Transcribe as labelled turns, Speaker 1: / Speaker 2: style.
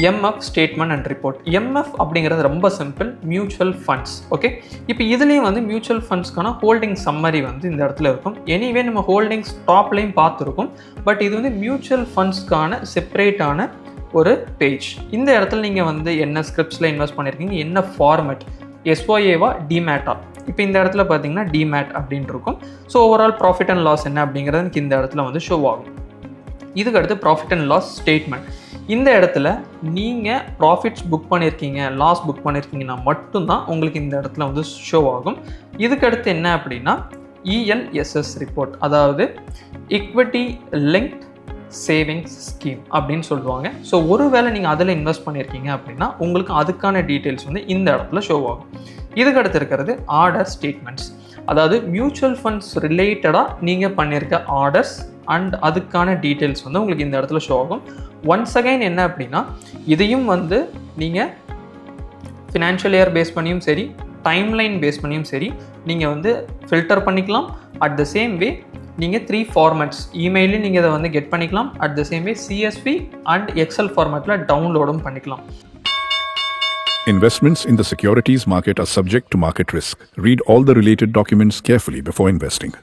Speaker 1: MF statement and report. MF அப்படிங்கிறது ரொம்ப simple, mutual funds. Okay, இப்போ இதுலேயும் வந்து மியூச்சுவல் ஃபண்ட்ஸ்க்கான ஹோல்டிங் சம்மரி வந்து இந்த இடத்துல இருக்கும். எனிவே நம்ம ஹோல்டிங்ஸ் டாப்லையும் பார்த்துருக்கோம், பட் இது வந்து மியூச்சுவல் ஃபண்ட்ஸ்க்கான செப்பரேட்டான ஒரு பேஜ். இந்த இடத்துல நீங்கள் வந்து என்ன ஸ்கிரிப்ட்ஸில் இன்வெஸ்ட் பண்ணியிருக்கீங்க, என்ன ஃபார்மேட், எஸ்ஒஏவா டிமேட்டா. இப்போ இந்த இடத்துல பார்த்தீங்கன்னா டிமேட் அப்படின்னு இருக்கும். So overall profit and loss என்ன அப்படிங்கிறது எனக்கு இந்த இடத்துல வந்து ஷோ ஆகும். இதுக்கு அடுத்து ப்ராஃபிட் அண்ட் லாஸ் ஸ்டேட்மெண்ட். இந்த இடத்துல நீங்கள் ப்ராஃபிட்ஸ் புக் பண்ணியிருக்கீங்க, லாஸ் புக் பண்ணியிருக்கீங்கன்னா மட்டும்தான் உங்களுக்கு இந்த இடத்துல வந்து ஷோ ஆகும். இதுக்கு அடுத்து என்ன அப்படின்னா இஎல்எஸ்எஸ் ரிப்போர்ட், அதாவது ஈக்விட்டி லிங்க்ட் சேவிங்ஸ் ஸ்கீம் அப்படின்னு சொல்லுவாங்க. ஸோ ஒருவேளை நீங்கள் அதில் இன்வெஸ்ட் பண்ணியிருக்கீங்க அப்படின்னா உங்களுக்கு அதுக்கான டீட்டெயில்ஸ் வந்து இந்த இடத்துல ஷோ ஆகும். இதுக்கு அடுத்து இருக்கிறது ஆர்டர் ஸ்டேட்மெண்ட்ஸ், அதாவது மியூச்சுவல் ஃபண்ட்ஸ் ரிலேட்டடாக நீங்கள் பண்ணியிருக்க ஆர்டர்ஸ் அண்ட் அதுக்கான டீட்டெயில்ஸ் வந்து உங்களுக்கு இந்த இடத்துல ஷோ ஆகும். ஒன்ஸ் அகைன் என்ன அப்படின்னா இதையும் வந்து நீங்கள் ஃபினான்ஷியல் இயர் பேஸ் பண்ணியும் சரி, டைம்லைன் பேஸ் பண்ணியும் சரி நீங்கள் வந்து ஃபில்டர் பண்ணிக்கலாம். அட் த சேம் வே நீங்கள் 3 ஃபார்மேட்ஸ் இமெயிலையும் நீங்கள் இதை வந்து கெட் பண்ணிக்கலாம். At the same way CSV and excel ஃபார்மேட்டில் டவுன்லோடும் பண்ணிக்கலாம்.
Speaker 2: Investments in the securities market are subject to market risk. Read all the related documents carefully before investing.